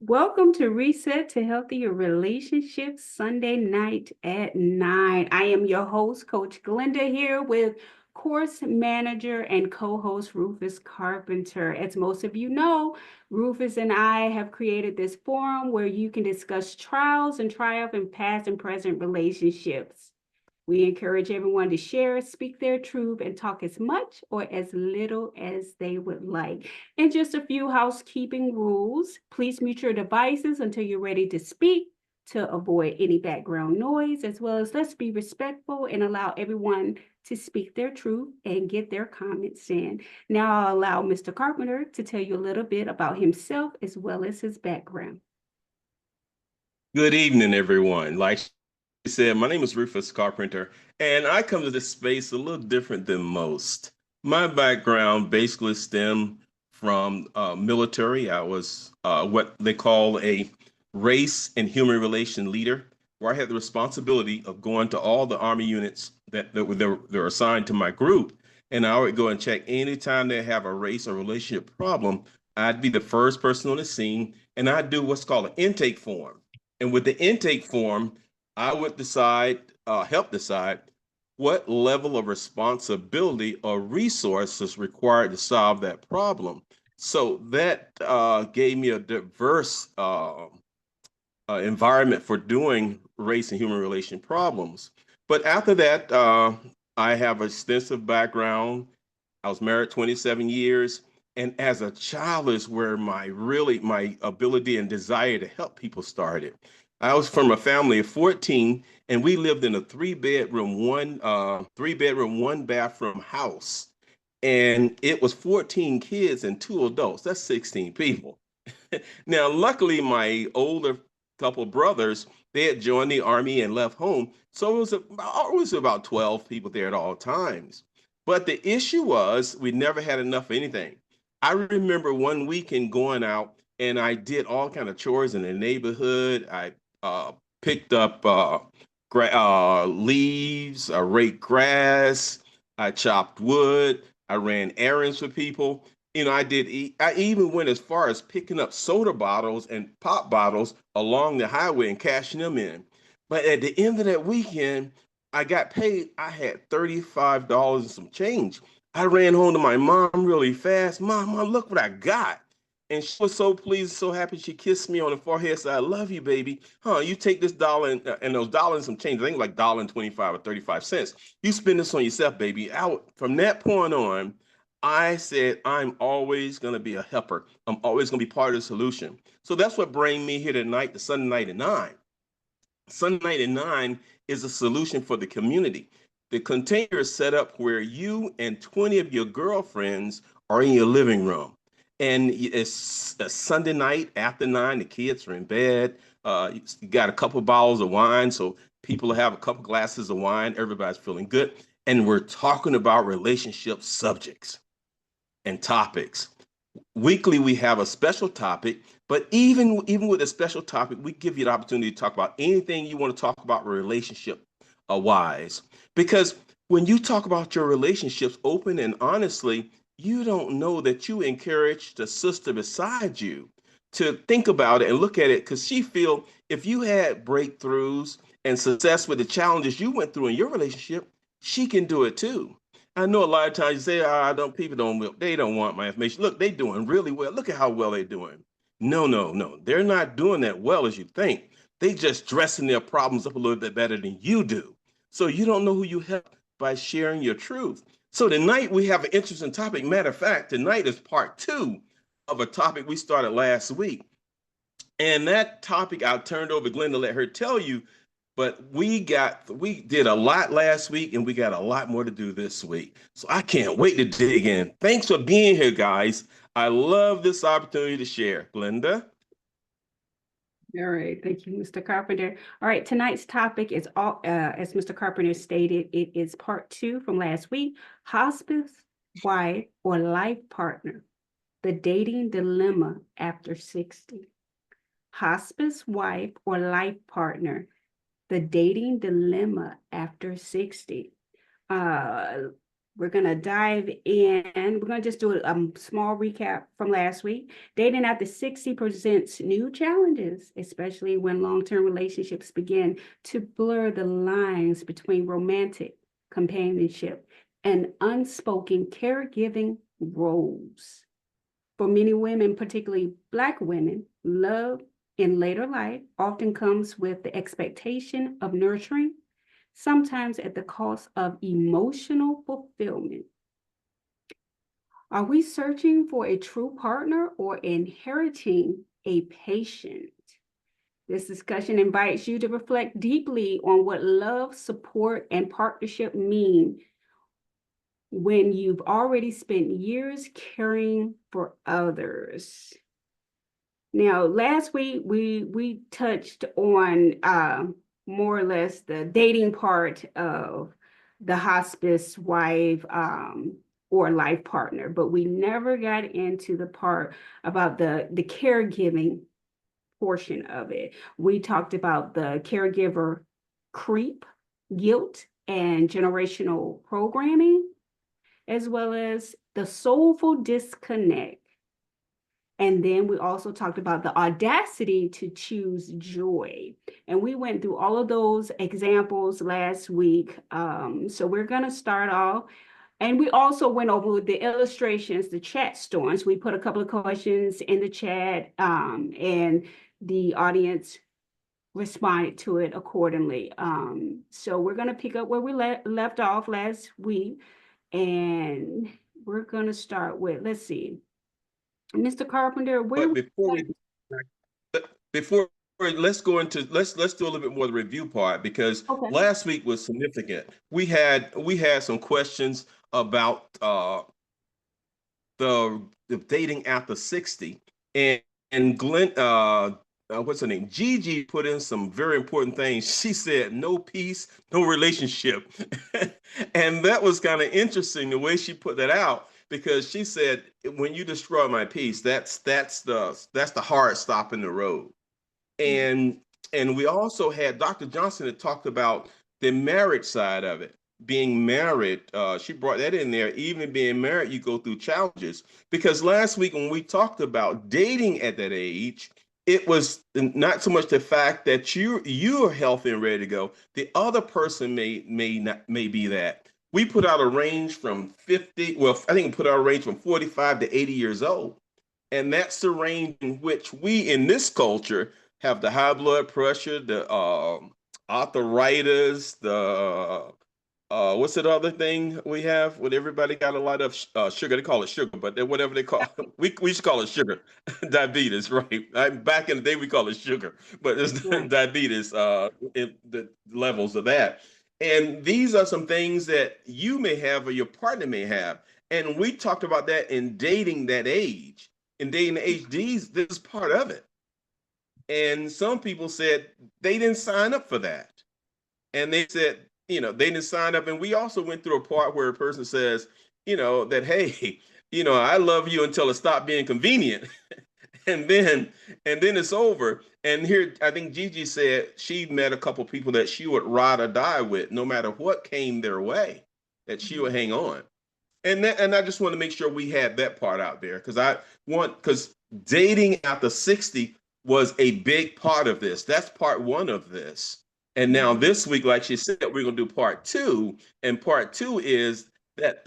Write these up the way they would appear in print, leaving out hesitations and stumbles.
Welcome to Reset to Healthier Relationships Sunday night at 9. I am your host, Coach Glenda, here with course manager and co-host Rufus Carpenter. As most of you know, Rufus and I have created this forum where you can discuss trials and triumph in past and present relationships. We encourage everyone to share, speak their truth, and talk as much or as little as they would like. And just a few housekeeping rules. Please mute your devices until you're ready to speak to avoid any background noise, as well as let's be respectful and allow everyone to speak their truth and get their comments in. Now I'll allow Mr. Carpenter to tell you a little bit about himself as well as his background. Good evening, everyone. Like you said, my name is Rufus Carpenter, and I come to this space a little different than most. My background basically stemmed from military. I was what they call a race and human relation leader, where I had the responsibility of going to all the Army units that were assigned to my group. And I would go and check anytime they have a race or relationship problem. I'd be the first person on the scene, and I'd do what's called an intake form. And with the intake form, I would help decide what level of responsibility or resources required to solve that problem. So that gave me a diverse environment for doing race and human relation problems. But after that, I have extensive background. I was married 27 years. And as a child is where my ability and desire to help people started. I was from a family of 14, and we lived in a three bedroom, one bathroom house. And it was 14 kids and two adults. That's 16 people. Now, luckily, my older couple brothers, they had joined the army and left home. So it was about 12 people there at all times. But the issue was we never had enough of anything. I remember one weekend going out and I did all kind of chores in the neighborhood. I picked up leaves, I raked grass, I chopped wood, I ran errands for people. I even went as far as picking up soda bottles and pop bottles along the highway and cashing them in. But at the end of that weekend, I got paid. I had $35 and some change. I ran home to my mom really fast. Mom, look what I got. And she was so pleased, so happy. She kissed me on the forehead, said, I love you, baby. You take this dollar and those dollars and some change, I think like $1.25 or 35 cents. You spend this on yourself, baby. From that point on, I said, I'm always going to be a helper. I'm always going to be part of the solution. So that's what bring me here tonight, the Sunday Night at 9. Sunday Night at 9 is a solution for the community. The container is set up where you and 20 of your girlfriends are in your living room. And it's a Sunday night after 9, the kids are in bed. You got a couple bottles of wine, so people have a couple glasses of wine. Everybody's feeling good. And we're talking about relationship subjects and topics. Weekly, we have a special topic, but even with a special topic, we give you the opportunity to talk about anything you want to talk about relationship wise. Because when you talk about your relationships open and honestly, you don't know that you encourage the sister beside you to think about it and look at it because she feel if you had breakthroughs and success with the challenges you went through in your relationship, she can do it too. I know a lot of times you say, I don't, people don't, they don't want my information. Look, they doing really well. Look at how well they're doing. No, no, no. They're not doing that well as you think. They just dressing their problems up a little bit better than you do. So you don't know who you help by sharing your truth. So tonight we have an interesting topic. Matter of fact, tonight is part 2 of a topic we started last week. And that topic I turned over to Glenn to let her tell you, but we did a lot last week and we got a lot more to do this week. So I can't wait to dig in. Thanks for being here, guys. I love this opportunity to share. Glenda? All right, thank you, Mr. Carpenter. All right, tonight's topic is as Mr. Carpenter stated, it is part 2 from last week, hospice, wife, or life partner, the dating dilemma after 60. Hospice, wife, or life partner, the dating dilemma after 60. Uh, We're going to dive in. We're going to just do a small recap from last week. Dating after 60 presents new challenges, especially when long-term relationships begin to blur the lines between romantic companionship and unspoken caregiving roles. For many women, particularly Black women, love in later life often comes with the expectation of nurturing, sometimes at the cost of emotional fulfillment. Are we searching for a true partner or inheriting a patient? This discussion invites you to reflect deeply on what love, support, and partnership mean when you've already spent years caring for others. Now, last week we touched on more or less the dating part of the hospice wife or life partner, but we never got into the part about the caregiving portion of it. We talked about the caregiver creep, guilt, and generational programming, as well as the soulful disconnect. And then we also talked about the audacity to choose joy. And we went through all of those examples last week. So we're going to start off. And we also went over the illustrations, the chat storms. We put a couple of questions in the chat, and the audience responded to it accordingly. So we're going to pick up where we left off last week. And we're going to start with, let's see. Mr. Carpenter, But before let's go into let's do a little bit more of the review part, because okay. last week was significant. We had some questions about the dating after 60, and Glenn what's her name? Gigi put in some very important things. She said no peace, no relationship. And that was kind of interesting the way she put that out, because she said, when you destroy my peace, that's the hard stop in the road. And we also had Dr. Johnson that talked about the marriage side of it. Being married, she brought that in there. Even being married, you go through challenges. Because last week when we talked about dating at that age, it was not so much the fact that you're healthy and ready to go. The other person may be that. We put out a range from 50. Well, I think we put out a range from 45 to 80 years old, and that's the range in which we in this culture have the high blood pressure, the arthritis, the what's that other thing we have when everybody got a lot of sugar? They call it sugar, but whatever they call it, we should call it sugar. Diabetes, right? Back in the day, we call it sugar, but it's diabetes, in the levels of that. And these are some things that you may have or your partner may have. And we talked about that in dating that age. In dating the age, this is part of it. And some people said they didn't sign up for that. And they said, they didn't sign up. And we also went through a part where a person says, that, hey, I love you until it stopped being convenient. and then it's over. And here, I think Gigi said she met a couple of people that she would ride or die with, no matter what came their way, that she would hang on. And I just want to make sure we had that part out there, because dating after 60 was a big part of this. That's part one of this. And now this week, like she said, we're going to do part two. And part two is that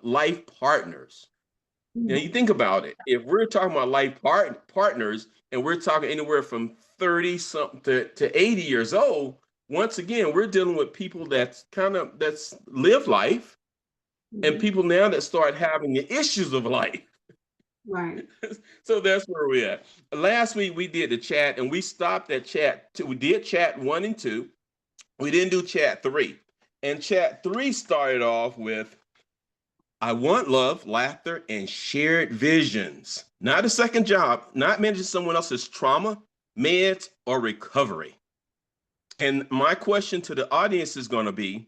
life partners. Now you think about it. If we're talking about life partners, and we're talking anywhere from 30 something to 80 years old, once again, we're dealing with people that's live life, and people now that start having the issues of life. Right. So that's where we're at. Last week we did the chat, and we stopped at chat 2. We did chat 1 and 2. We didn't do chat 3. And chat 3 started off with, I want love, laughter, and shared visions. Not a second job, not managing someone else's trauma, meds, or recovery. And my question to the audience is going to be,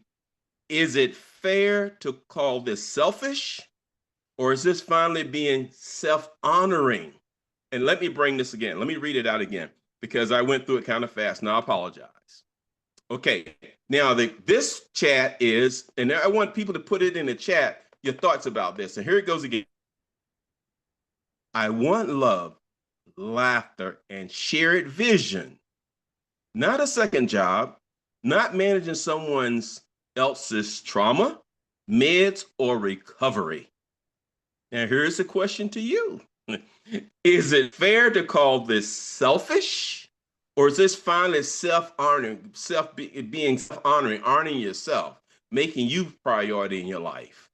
is it fair to call this selfish? Or is this finally being self-honoring? And let me bring this again. Let me read it out again, because I went through it kind of fast, and I apologize. Okay, now this chat is, and I want people to put it in the chat, your thoughts about this. And here it goes again. I want love, laughter, and shared vision, not a second job, not managing someone else's trauma, meds, or recovery. Now, here's a question to you. Is it fair to call this selfish? Or is this finally self-honoring, being self-honoring, honoring yourself, making you priority in your life?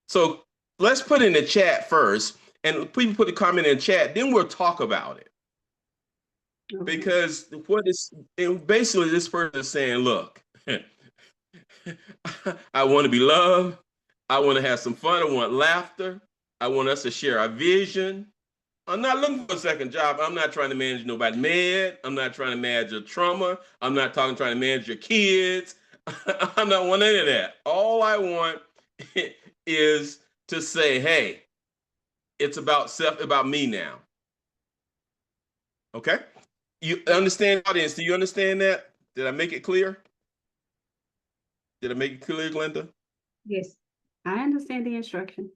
So let's put in the chat first, and people put a comment in the chat, then we'll talk about it. Because what is basically this person is saying, look, I want to be loved. I want to have some fun. I want laughter. I want us to share our vision. I'm not looking for a second job. I'm not trying to manage nobody's med. I'm not trying to manage your trauma. I'm not trying to manage your kids. I'm not wanting any of that. All I want is to say, hey, it's about me now. Okay? You understand, audience? Do you understand that? Did I make it clear? Did I make it clear, Glenda? Yes, I understand the instruction.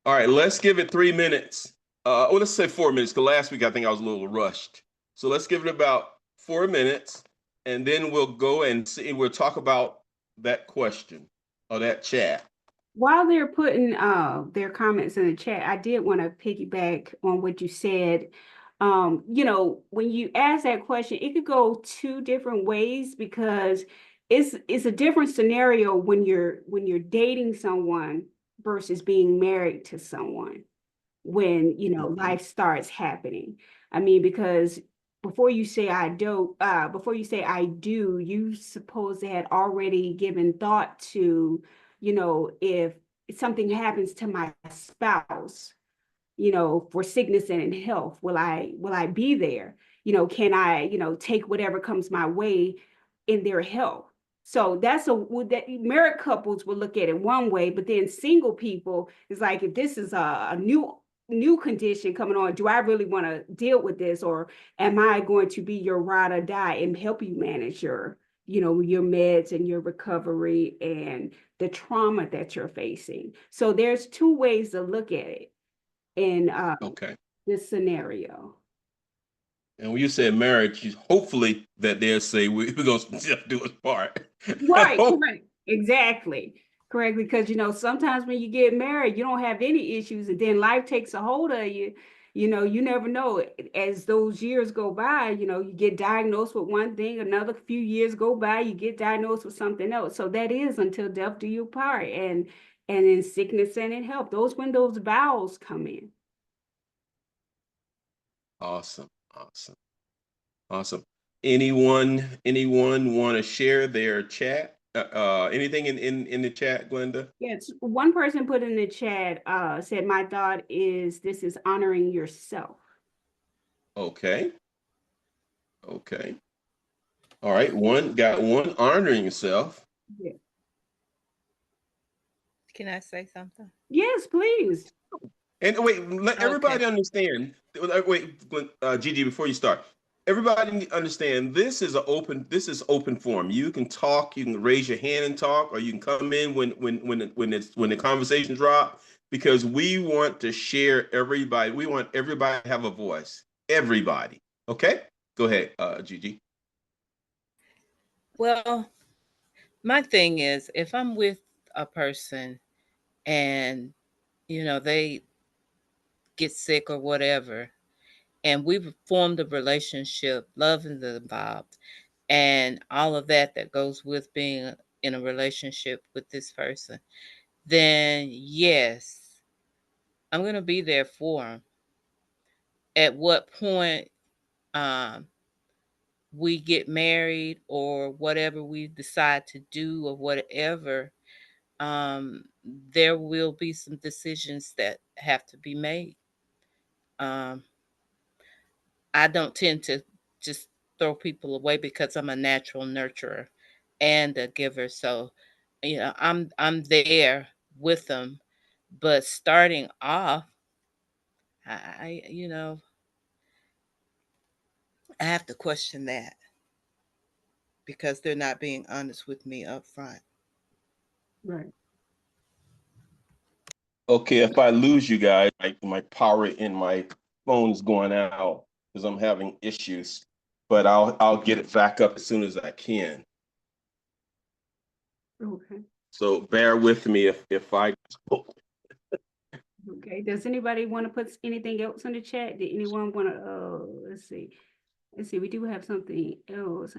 All right, let's give it 3 minutes. Let's say 4 minutes, because last week I think I was a little rushed. So let's give it about 4 minutes, and then we'll go and see. We'll talk about that question or that chat. While they're putting their comments in the chat, I did want to piggyback on what you said. When you ask that question, it could go two different ways because it's a different scenario when you're dating someone versus being married to someone when life starts happening. I mean, because before you say I do, you suppose they had already given thought to, if something happens to my spouse, for sickness and in health, will I be there? Can I, take whatever comes my way in their health? So that married couples will look at it one way, but then single people is like, if this is a new condition coming on, do I really want to deal with this, or am I going to be your ride or die and help you manage your meds and your recovery and the trauma that you're facing? So there's two ways to look at it in Okay. this scenario. And when you say marriage, hopefully that they'll say we're going to do his part. Right, correct. Exactly. Correct. Because, sometimes when you get married, you don't have any issues, and then life takes a hold of you. You never know. As those years go by, you get diagnosed with one thing, another few years go by, you get diagnosed with something else. So that is until death do you part. And in sickness and in health, those when those vows come in. Awesome. Awesome. Awesome. Anyone want to share their chat? Anything in the chat, Glenda? Yes, one person put in the chat, said, my thought is this is honoring yourself. Okay. Okay. All right. One honoring yourself. Yeah. Can I say something? Yes, please. And wait, let everybody understand. Wait, Gigi, before you start, everybody understand this is open forum. You can talk, you can raise your hand and talk, or you can come in when the conversation drop, because we want to share everybody. We want everybody to have a voice. Everybody. Okay? Go ahead, Gigi. Well, my thing is if I'm with a person and they get sick or whatever, and we've formed a relationship, love is involved, and all of that goes with being in a relationship with this person, then yes, I'm going to be there for them. At what point um, we get married or whatever we decide to do or whatever, um, there will be some decisions that have to be made. Um, I don't tend to just throw people away because I'm a natural nurturer and a giver. So, I'm there with them, but starting off, I have to question that because they're not being honest with me up front. Right. Okay, if I lose you guys, my power in my phone is going out because I'm having issues, but I'll get it back up as soon as I can. Okay. So bear with me if I. Okay. Does anybody want to put anything else in the chat? Did anyone want to, let's see. Let's see. We do have something else.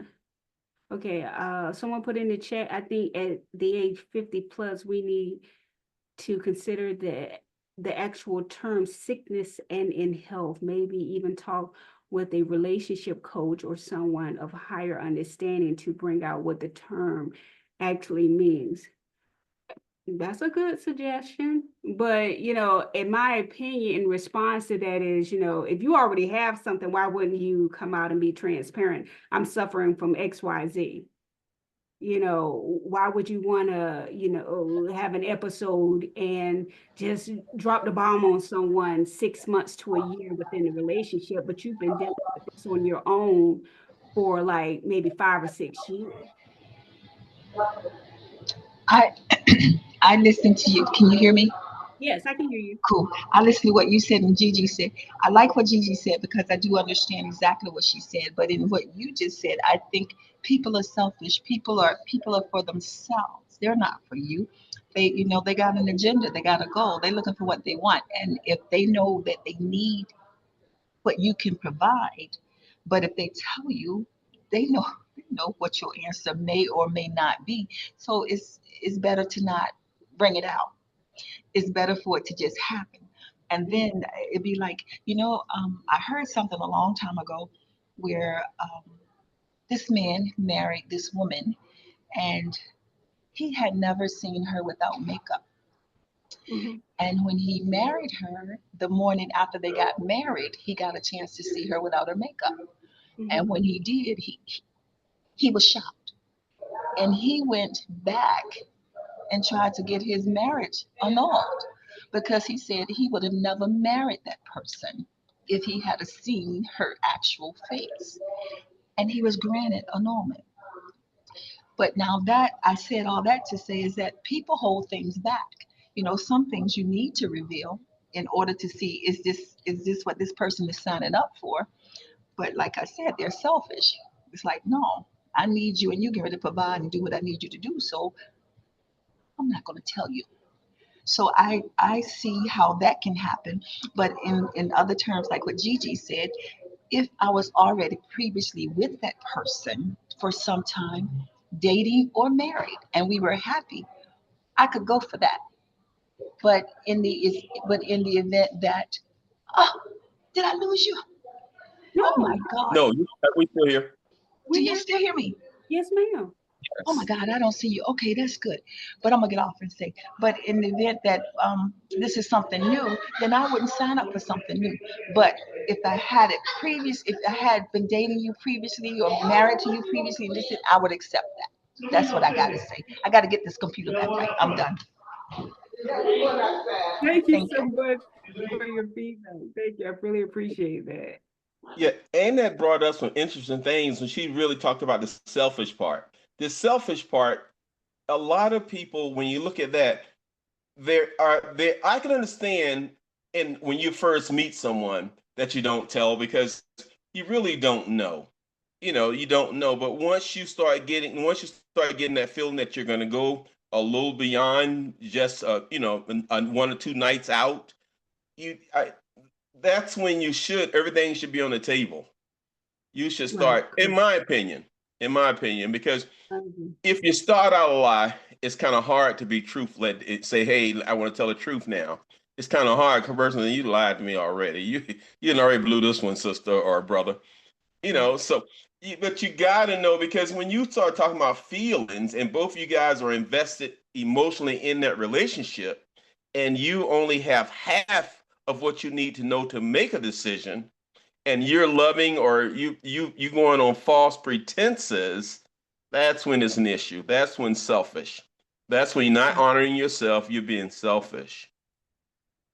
Okay. Someone put in the chat, I think at the age 50 plus, we need to consider the actual term sickness and in health, maybe even talk with a relationship coach or someone of higher understanding to bring out what the term actually means. That's a good suggestion. But, in my opinion, in response to that is, if you already have something, why wouldn't you come out and be transparent? I'm suffering from XYZ. Why would you want to, have an episode and just drop the bomb on someone 6 months to a year within the relationship, but you've been dealing with this on your own for like maybe 5 or 6 years? I I listened to you. Can you hear me? Yes, I can hear you. Cool. I listened to what you said and Gigi said. I like what Gigi said because I do understand exactly what she said. But in what you just said, I think people are selfish. People are for themselves. They're not for you. They got an agenda. They got a goal. They're looking for what they want. And if they know that they need what you can provide, but if they tell you, they know they know what your answer may or may not be. So it's better to not bring it out. It's better for it to just happen. And then it'd be like, I heard something a long time ago where this man married this woman and he had never seen her without makeup. Mhm, And when he married her, the morning after they got married, he got a chance to see her without her makeup. And mhm, when he did, he was shocked. And he went back and tried to get his marriage annulled because he said he would have never married that person if he had seen her actual face. And he was granted annulment. But now that I said all that to say is that people hold things back. Some things you need to reveal in order to see is this what this person is signing up for? But like I said, they're selfish. It's like, no, I need you and you get ready to provide and do what I need you to do. So I'm not going to tell you. So I see how that can happen. But in other terms, like what Gigi said, if I was already previously with that person for some time, dating or married, and we were happy, I could go for that. But in the event that, oh, did I lose you? Oh no, my God. No, we still here. Do we're you here. still hear me? Yes, ma'am. Oh my Yes. God, I don't see you. Okay, that's good. But I'm gonna get off and say, but in the event that this is something new, then I wouldn't sign up for something new. But if I had been dating you previously or married to you previously, and I would accept that. That's what I gotta say. I gotta get this computer back right. I'm done. Thank you Thank so you. much for your feedback. Thank you. I really appreciate that. Yeah, and that brought up some interesting things when she really talked about the selfish part. The selfish part, a lot of people, when you look at that, there I can understand and when you first meet someone that you don't tell because you really don't know. You don't know, but once you start getting that feeling that you're going to go a little beyond just one or two nights out, you I, that's when everything should be on the table. You should Right. start, in my opinion, because Mhm. if you start out a lie, it's kind of hard to be truthful. Say, hey, I want to tell the truth now. It's kind of hard. Conversely, you lied to me already. You already blew this one, sister or brother. So but you gotta know because when you start talking about feelings and both of you guys are invested emotionally in that relationship, and you only have half of what you need to know to make a decision, and you're loving or you going on false pretenses, that's when it's an issue. That's when selfish. That's when you're not honoring yourself, you're being selfish.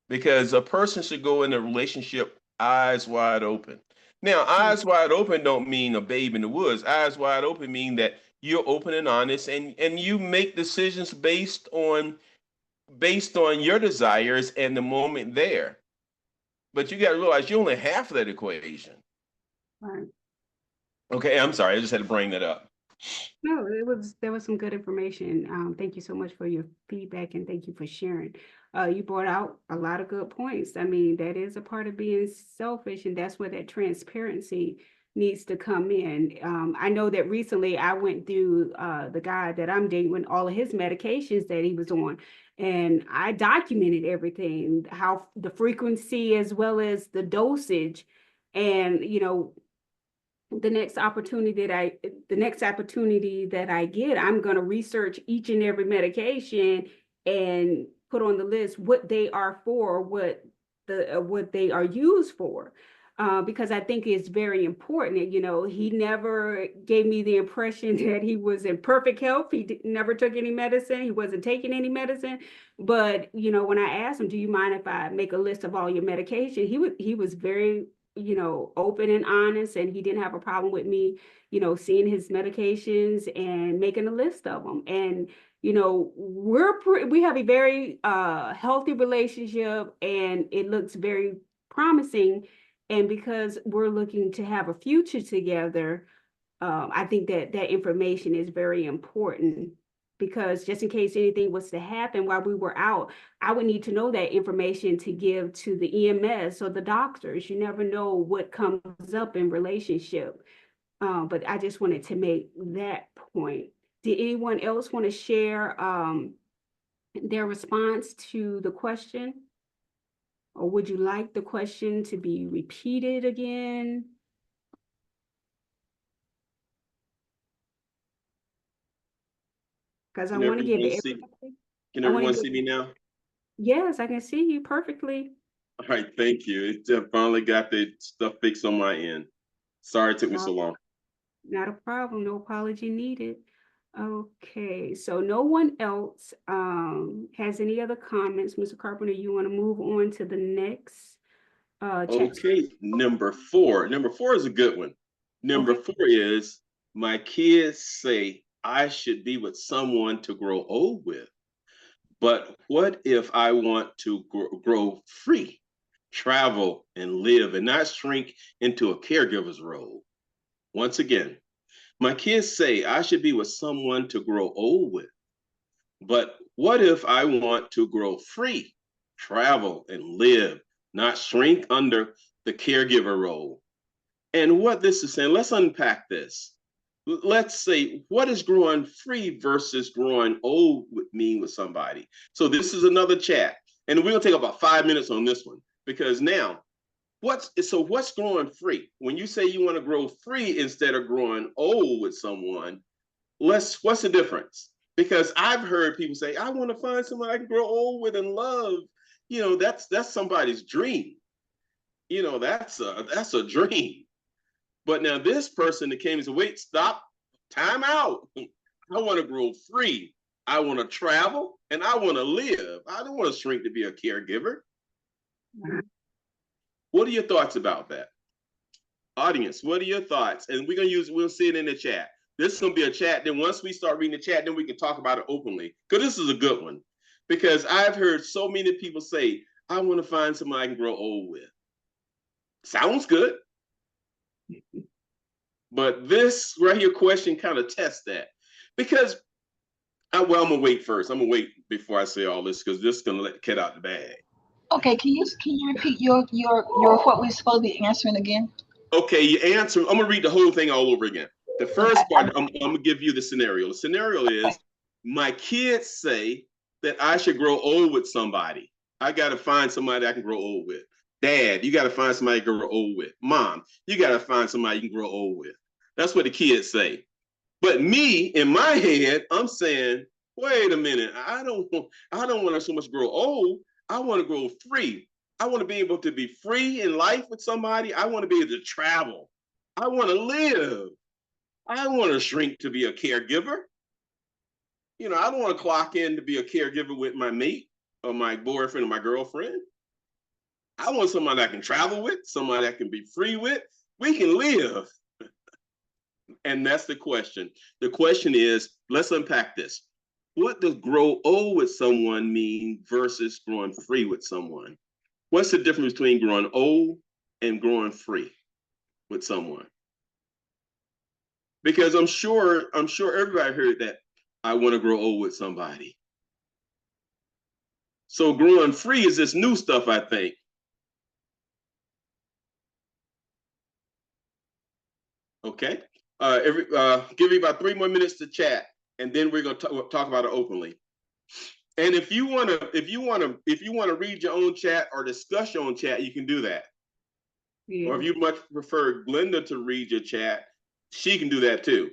Because a person should go in a relationship eyes wide open. Now, eyes wide open don't mean a babe in the woods. Eyes wide open mean that you're open and honest and you make decisions based on based on your desires and the moment there. But you got to realize you're only half of that equation. Right. Okay, I'm sorry. I just had to bring that up. No, there was some good information. Thank you so much for your feedback and thank you for sharing. You brought out a lot of good points. I mean, that is a part of being selfish, and that's where that transparency needs to come in. I know that recently I went through the guy that I'm dating with all of his medications that he was on, and I documented everything, how the frequency as well as the dosage, and the next opportunity that I get, I'm going to research each and every medication and put on the list what they are for, what they are used for. Because I think it's very important. He never gave me the impression that he was in perfect health. He never took any medicine. He wasn't taking any medicine. But, when I asked him, do you mind if I make a list of all your medication? He was very open and honest, and he didn't have a problem with me, seeing his medications and making a list of them. And, we have a very healthy relationship, and it looks very promising. And because we're looking to have a future together, I think that information is very important, because just in case anything was to happen while we were out, I would need to know that information to give to the EMS or the doctors. You never know what comes up in relationship. But I just wanted to make that point. Did anyone else want to share their response to the question? Or would you like the question to be repeated again? Because I want to give everybody. Can everyone see me now? Yes, I can see you perfectly. All right, thank you. I finally got the stuff fixed on my end. Sorry it took me so long. Not a problem. No apology needed. Okay, so no one else has any other comments. Mr. Carpenter, you want to move on to the next chat? Okay, number 4. Number 4 is a good one. Number 4 is, my kids say I should be with someone to grow old with. But what if I want to grow free, travel, and live, and not shrink into a caregiver's role? Once again, my kids say I should be with someone to grow old with. But what if I want to grow free, travel, and live, not shrink under the caregiver role? And what this is saying, let's unpack this. Let's say, what is growing free versus growing old with somebody? So this is another chat. And we're going to take about 5 minutes on this one, because now, what's growing free? When you say you want to grow free instead of growing old with someone, what's the difference? Because I've heard people say, I want to find someone I can grow old with and love. That's somebody's dream. That's a dream. But now this person that came and said, wait, stop, time out. I want to grow free. I want to travel and I want to live. I don't want to shrink to be a caregiver. What are your thoughts about that? Audience, what are your thoughts? And we'll see it in the chat. This is going to be a chat. Then once we start reading the chat, then we can talk about it openly. Because this is a good one. Because I've heard so many people say, I want to find someone I can grow old with. Sounds good. But this right here question kind of tests that. Because, I'm going to wait first. I'm going to wait before I say all this, because this is going to let the cat out the bag. Okay, can you repeat your what we're supposed to be answering again? Okay, you answer. I'm going to read the whole thing all over again. The first part, I'm going to give you the scenario. The scenario is, my kids say that I should grow old with somebody. I got to find somebody I can grow old with. Dad, you got to find somebody you can grow old with. Mom, you got to find somebody you can grow old with. That's what the kids say. But me, in my head, I'm saying, wait a minute. I don't want to so much grow old. I want to grow free. I want to be able to be free in life with somebody. I want to be able to travel. I want to live. I don't want to shrink to be a caregiver. I don't want to clock in to be a caregiver with my mate or my boyfriend or my girlfriend. I want somebody I can travel with, somebody I can be free with. We can live. And that's the question. The question is, let's unpack this. what does grow old with someone mean versus growing free with someone? What's the difference between growing old and growing free with someone? Because I'm sure everybody heard that I want to grow old with somebody. So growing free is this new stuff, I think. Okay. Give me about 3 more minutes to chat, and then we're gonna talk about it openly. And if you wanna read your own chat or discuss your own chat, you can do that. Yeah. Or if you much prefer Glenda to read your chat, she can do that too.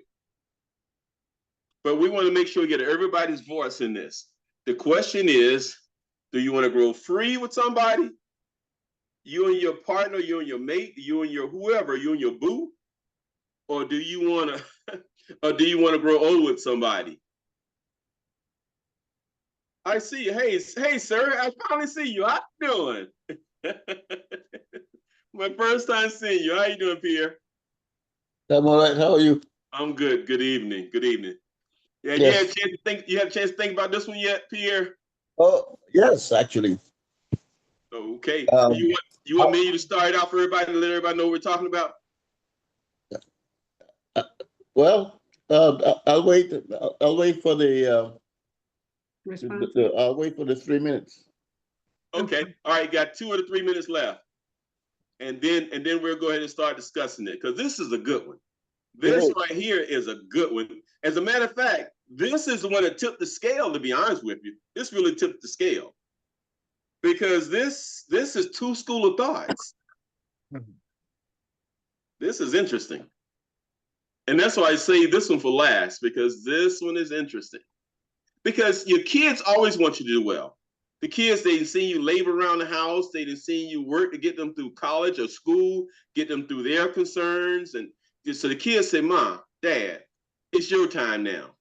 But we want to make sure we get everybody's voice in this. The question is, do you want to grow free with somebody? You and your partner, you and your mate, you and your whoever, you and your boo? Or do you want to grow old with somebody? I see you. Hey, sir, I finally see you. How you doing? My first time seeing you. How you doing, Pierre? I'm all right. How are you? I'm good. Good evening. Good evening. Yeah, Yes. you had a chance to think about this one yet, Pierre? Oh, yes, actually. Okay. Um, You want me to start out for everybody and let everybody know what we're talking about? well, I'll wait. I'll wait for Response. I'll wait for the 3 minutes. Okay. All right. Got 2 or 3 minutes left, and then we'll go ahead and start discussing it because this is a good one. This right here is a good one. As a matter of fact, this is the one that tipped the scale. To be honest with you, this really tipped the scale because this is 2 school of thoughts. This is interesting, and that's why I say this one for last because this one is interesting. Because your kids always want you to do well. The kids, they see you labor around the house, they see you work to get them through college or school, get them through their concerns. And so the kids say, Mom, Dad, it's your time now.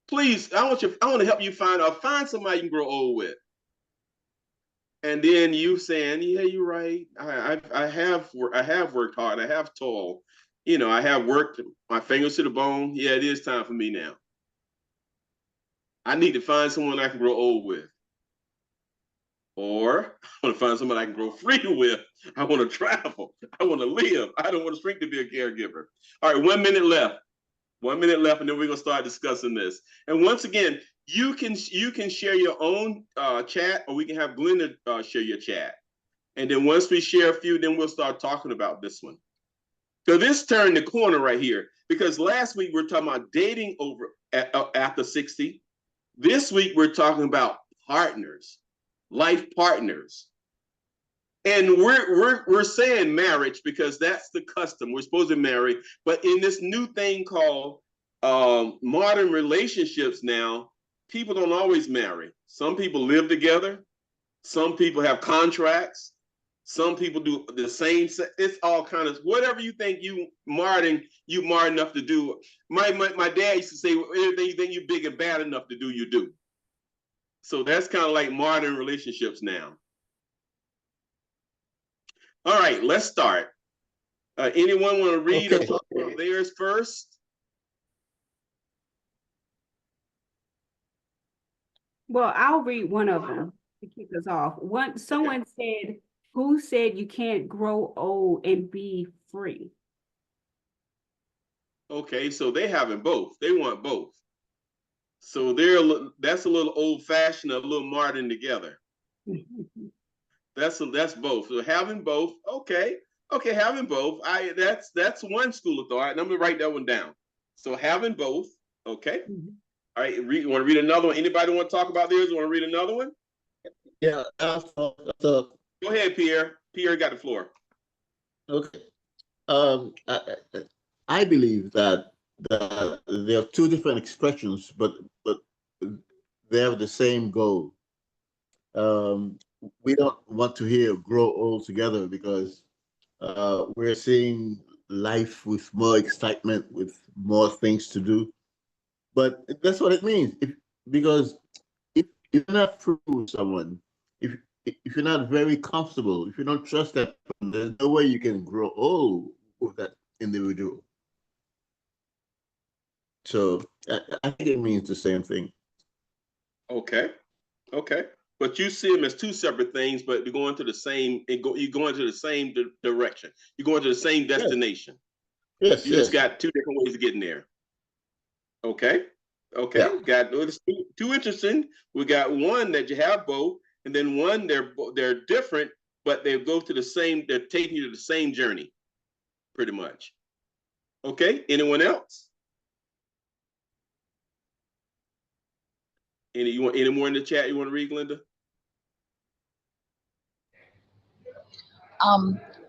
Please, I want to help you find somebody you can grow old with. And then you saying, yeah, you're right. I have worked hard. I have toiled. I have worked my fingers to the bone. Yeah, it is time for me now. I need to find someone I can grow old with. Or I want to find someone I can grow free with. I want to travel. I want to live. I don't want to shrink to be a caregiver. All right, 1 minute left. 1 minute left, and then we're gonna start discussing this. And once again, you can share your own chat, or we can have Glenda share your chat. And then once we share a few, then we'll start talking about this one. So this turned the corner right here because last week we were talking about dating after 60. This week we're talking about partners, life partners. And we're saying marriage because that's the custom. We're supposed to marry, but in this new thing called modern relationships now, people don't always marry. Some people live together. Some people have contracts. Some people do the same. It's all kind of whatever you think you modern enough to do. My dad used to say, everything you think you're big and bad enough to do, you do. So that's kind of like modern relationships now. All right, let's start. Anyone want to read or talk about theirs first? Well, I'll read one of them to kick us off. Someone said, "Who said you can't grow old and be free?" Okay, so they having both. They want both. So that's a little old fashioned, a little modern together. That's both. So having both, okay, having both. That's one school of thought. And I'm gonna write that one down. So having both, okay. All right, you want to read another one? Anybody want to talk about theirs? Want to read another one? Yeah. Go ahead, Pierre. Pierre got the floor. Okay. I believe that there are 2 different expressions, but they have the same goal. We don't want to hear grow old together because we're seeing life with more excitement, with more things to do. But that's what it means. Because if you're not true with someone, if you're not very comfortable, if you don't trust that person, there's no way you can grow old with that individual. So I think it means the same thing. Okay. Okay. But you see them as two separate things, but you're going to the same, you're going to the same direction. You're going to the same destination. Yes, You just yes. got two different ways of getting there. Okay. Yeah. Okay. Got it's too interesting. We got one that you have both, and then one they're different, but they go to the same. They're taking you to the same journey, pretty much. Okay. Anyone else? Any more in the chat you want to read, Glenda?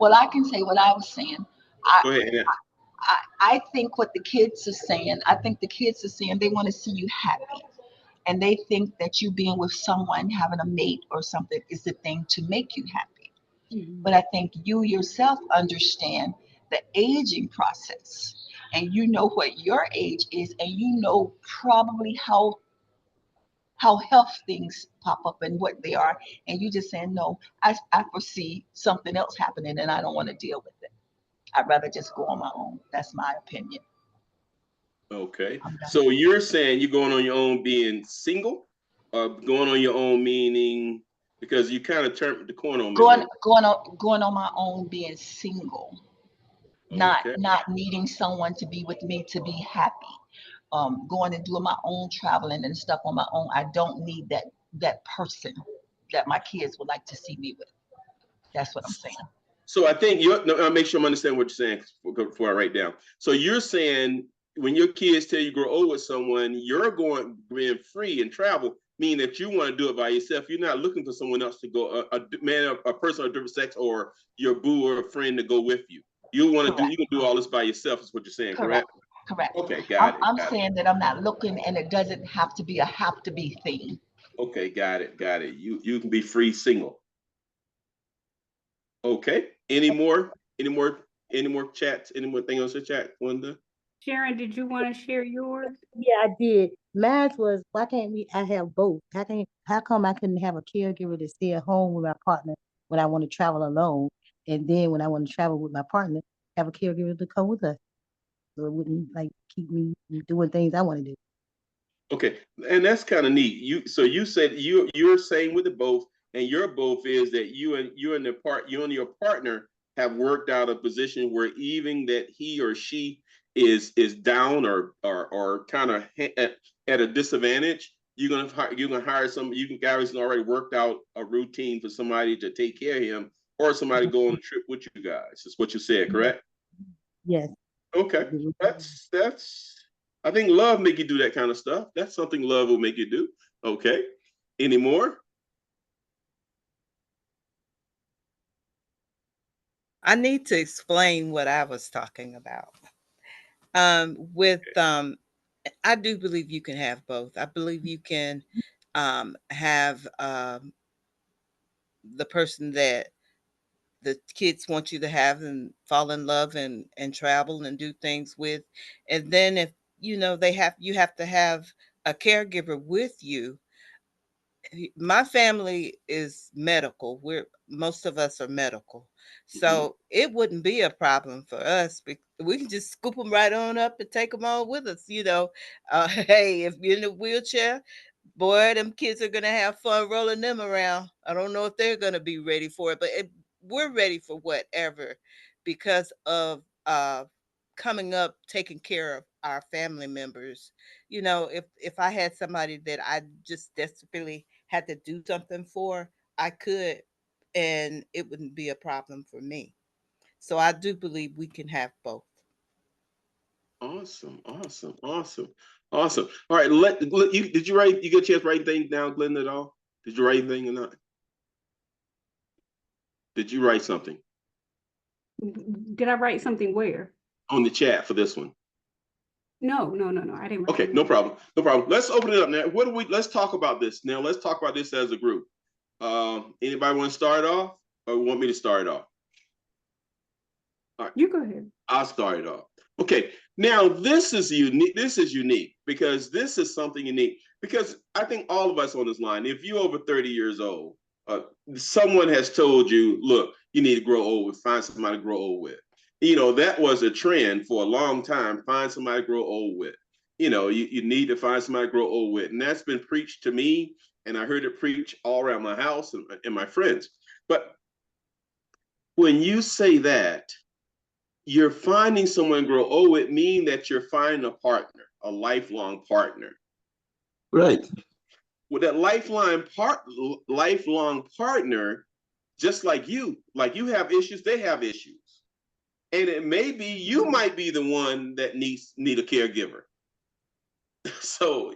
Well, I can say what I was saying. I, Go ahead. Yeah. I think what the kids are saying, I think the kids are saying they want to see you happy. And they think that you being with someone, having a mate or something is the thing to make you happy. Mhm. But I think you yourself understand the aging process. And you know what your age is, and you know probably how health things pop up and what they are. And you just saying, no, I foresee something else happening and I don't want to deal with it. I'd rather just go on my own. That's my opinion. Okay. I'm done. So you're saying you're going on your own being single, or going on your own meaning, because you kind of turned the corner on me a little. Going on my own, being single, Okay. not needing someone to be with me to be happy. Going and doing my own traveling and stuff on my own. I don't need that person that my kids would like to see me with. That's what I'm saying. So I think I'll make sure I'm understanding what you're saying before I write down. So you're saying when your kids tell you grow old with someone, you're going being free and travel, meaning that you want to do it by yourself. You're not looking for someone else to go, a man, a person of different sex, or your boo or a friend to go with you. You want to do, Correct. you can do all this by yourself, is what you're saying, Correct. correct? Correct. Okay, I'm, got it. I'm Got it. saying that I'm not looking, and it doesn't have to be a have to be thing. Okay, got it. Got it. You can be free single. Okay. Any more chats? Any more thing else to chat, Linda? Sharon, did you want to share yours? Yeah, I did. Mine was, why can't I have both? How come I couldn't have a caregiver to stay at home with my partner when I want to travel alone, and then when I want to travel with my partner, have a caregiver to come with us, so it wouldn't like keep me from doing things I want to do. Okay, and that's kind of neat. You said you're saying with the both, and your both is that you and your partner have worked out a position where even that he or she is down or kind of at a disadvantage, you're gonna hire some. You guys already worked out a routine for somebody to take care of him, or somebody go on a trip with you guys. That's what you said, correct? Yes. Okay, that's. I think love make you do that kind of stuff. That's something love will make you do. Okay, any more? I need to explain what I was talking about. I do believe you can have both. I believe you can have the person that the kids want you to have and fall in love and travel and do things with, and then if you have to have a caregiver with you. My family is medical. Most of us are medical, Mhm. so it wouldn't be a problem for us. We can just scoop them right on up and take them on with us. Hey, if you're in a wheelchair, boy, them kids are gonna have fun rolling them around. I don't know if they're gonna be ready for it, but we're ready for whatever because of coming up, taking care of our family members. If I had somebody that I just desperately had to do something for, I could, and it wouldn't be a problem for me. So I do believe we can have both. Awesome, awesome, awesome, awesome. All right, you did you write? You get a chance to write anything down, Glenn, at all? Did you write anything or not? Did you write something Did I write something where? on the chat for this one? No, no, no, no. I didn't write Okay, no anything. problem, no problem. Let's open it up now. Let's talk about this now. Let's talk about this as a group. Anybody want to start off, or want me to start off? All right. You go ahead. I'll start it off. Okay, now this is unique. This is unique because this is something unique. Because I think all of us on this line, if you're over 30 years old, someone has told you, look, you need to grow old with, find somebody to grow old with. That was a trend for a long time, find somebody to grow old with. you need to find somebody to grow old with. And that's been preached to me, and I heard it preached all around my house and my friends. But when you say that, you're finding someone to grow old with, mean that you're finding a partner, a lifelong partner. Right. With that lifelong partner, just like you have issues, they have issues. And it may be you might be the one that need a caregiver. So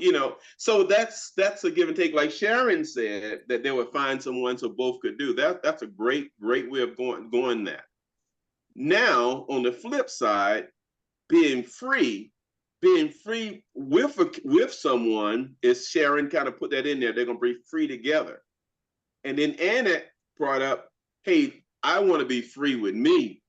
that's a give and take. Like Sharon said, that they would find someone so both could do that. That's a great way of going that. Now on the flip side, being free with someone, is Sharon kind of put that in there. They're gonna be free together. And then Anna brought up, hey, I want to be free with me.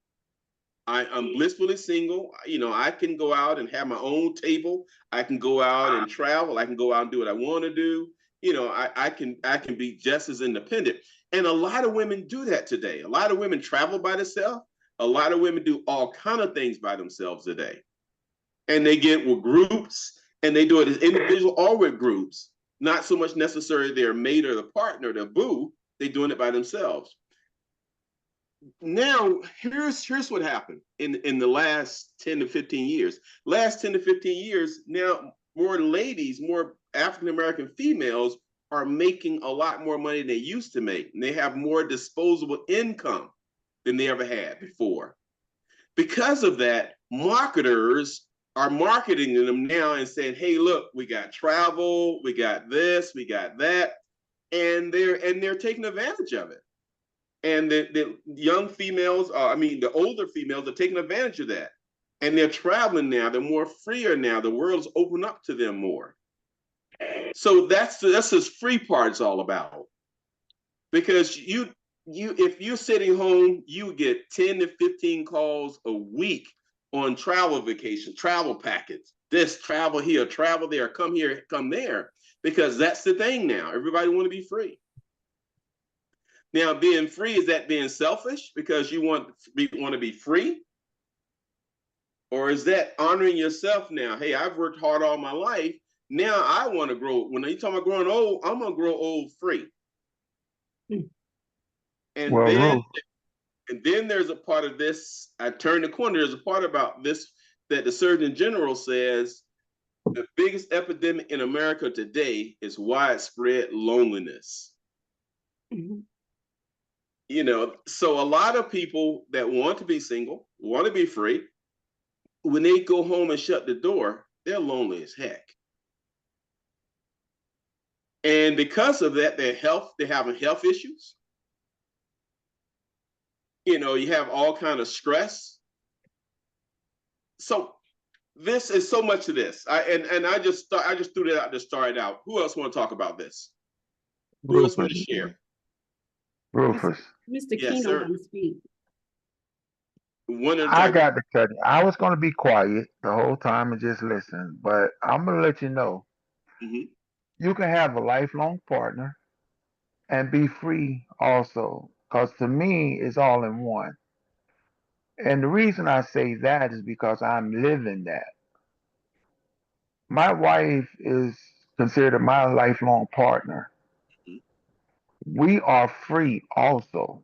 I'm blissfully single. I can go out and have my own table. I can go out and travel. I can go out and do what I want to do. I can be just as independent. And a lot of women do that today. A lot of women travel by themselves. A lot of women do all kind of things by themselves today. And they get with groups, and they do it as individual or with groups. Not so much necessarily their mate or the partner, their boo. They're doing it by themselves. Now, here's what happened in the last 10 to 15 years. Last 10 to 15 years, now more ladies, more African American females are making a lot more money than they used to make. And they have more disposable income than they ever had before. Because of that, marketers are marketing them now and saying, hey, look, we got travel, we got this, we got that. And they're taking advantage of it. And the young females, the older females are taking advantage of that. And they're traveling now. They're more freer now. The world's opened up to them more. So that's this free part's all about. Because if you're sitting home, you get 10 to 15 calls a week on travel vacation, travel packets. This, travel here, travel there, come here, come there. Because that's the thing now. Everybody want to be free. Now, being free, is that being selfish because you want to be free? Or is that honoring yourself now? Hey, I've worked hard all my life. Now I want to grow. When you talk about growing old, I'm going to grow old free. And then there's a part of this, I turn the corner, there's a part about this that the Surgeon General says the biggest epidemic in America today is widespread loneliness. Mm-hmm. So a lot of people that want to be single, want to be free, when they go home and shut the door, they're lonely as heck. And because of that, they're having health issues. You have all kind of stress. So this is so much of this. I just threw that out to start out. Who else want to talk about this? Who else want to share? Rufus. Mr. Yes, Keno can speak. I got to tell you, I was going to be quiet the whole time and just listen, but I'm going to let you know, you can have a lifelong partner and be free also, because to me, it's all in one. And the reason I say that is because I'm living that. My wife is considered my lifelong partner. We are free also.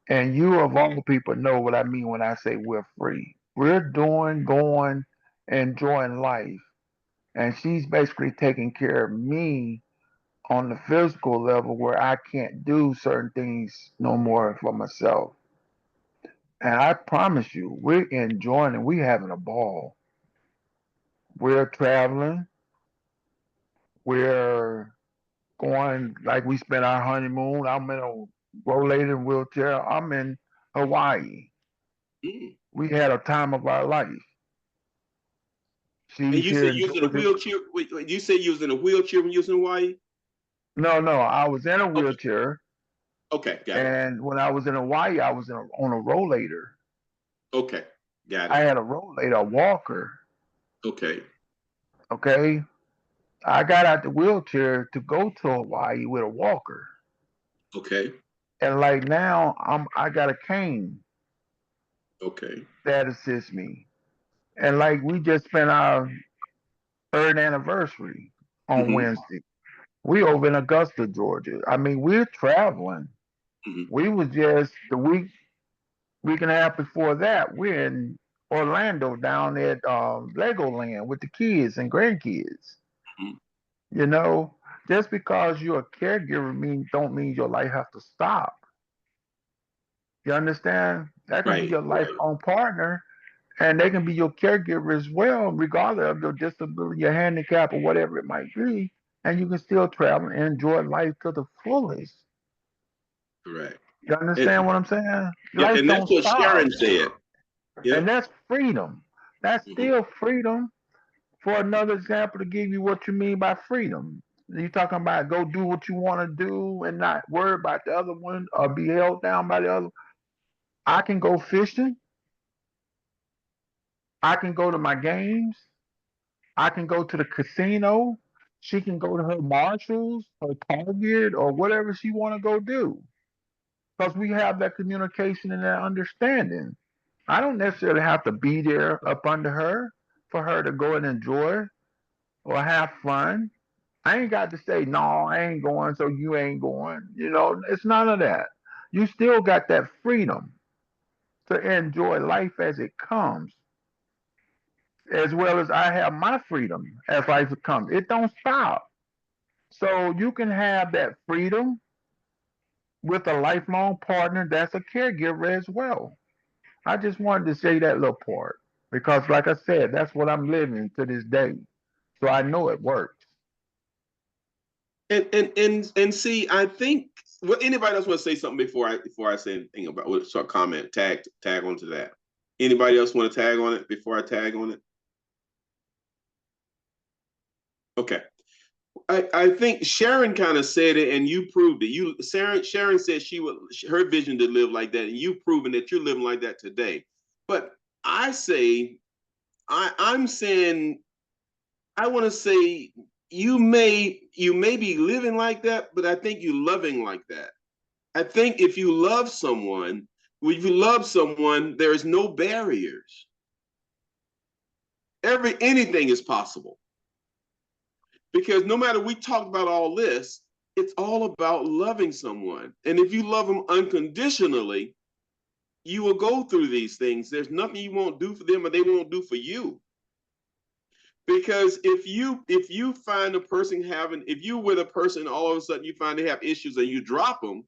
And you of all people know what I mean when I say we're free. We're going, enjoying life. And she's basically taking care of me on the physical level where I can't do certain things no more for myself. And I promise you, we're enjoying it. We're having a ball. We're traveling. We're going, like we spent our honeymoon. I'm in a rollator wheelchair. I'm in Hawaii. We had a time of our life. And you said you was in a wheelchair. Wait, you said you was in a wheelchair when you was in Hawaii? No, I was in a wheelchair. Okay, got it. And when I was in Hawaii, I was on a rollator. Okay, got it. I had a rollator, a walker. Okay. Okay. I got out the wheelchair to go to Hawaii with a walker. Okay. And like now, I got a cane. Okay. That assists me. And like we just spent our third anniversary on Mhm. Wednesday. We over in Augusta, Georgia. I mean, we're traveling. Mhm. We was just the week and a half before that, we're in Orlando down at Legoland with the kids and grandkids. Mhm. You know, just because you're a caregiver don't mean your life has to stop. You understand? That can be Right. your lifelong partner, and they can be your caregiver as well, regardless of your disability, your handicap, or whatever it might be. And you can still travel and enjoy life to the fullest. Correct. You And, understand what I'm saying? yeah, Life and that's don't what stop. Sharon said. And Yep. that's freedom. That's Mhm. still freedom. For another example to give you what you mean by freedom. You're talking about go do what you want to do and not worry about the other one or be held down by the other. I can go fishing. I can go to my games. I can go to the casino. She can go to her Marshalls, her Target, or whatever she want to go do. Because we have that communication and that understanding. I don't necessarily have to be there up under her for her to go and enjoy or have fun. I ain't got to say, no, I ain't going, so you ain't going. You know, it's none of that. You still got that freedom to enjoy life as it comes, as well as I have my freedom as life comes. It don't stop. So you can have that freedom with a lifelong partner that's a caregiver as well. I just wanted to say that little part because, like I said, that's what I'm living to this day. So I know it works. And see, I think. Well, anybody else want to say something before I say anything about what sort of comment tag onto that? Anybody else want to tag on it before I tag on it? Okay. I think Sharon kind of said it, and you proved it. Sharon said she would her vision to live like that, and you've proven that you're living like that today. But I say, I'm saying, I want to say you may be living like that, but I think you loving like that. I think if you love someone, there is no barriers. Anything is possible. Because no matter we talk about all this, it's all about loving someone. And if you love them unconditionally, you will go through these things. There's nothing you won't do for them or they won't do for you. Because if you find a person if you with a person all of a sudden you find they have issues and you drop them,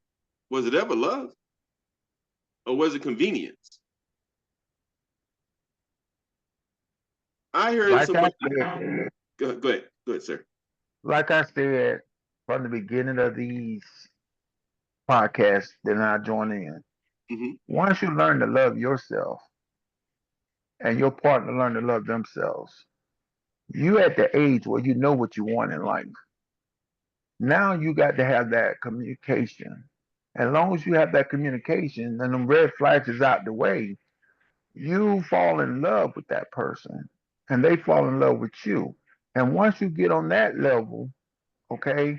was it ever love or was it convenience? I heard Like I somebody. said, Go ahead, sir. like I said from the beginning of these podcasts that I join in, Mm-hmm. once you learn to love yourself and your partner learn to love themselves, you at the age where you know what you want in life. Now you got to have that communication. As long as you have that communication and them red flags is out the way, you fall in love with that person and they fall in love with you. And once you get on that level, okay,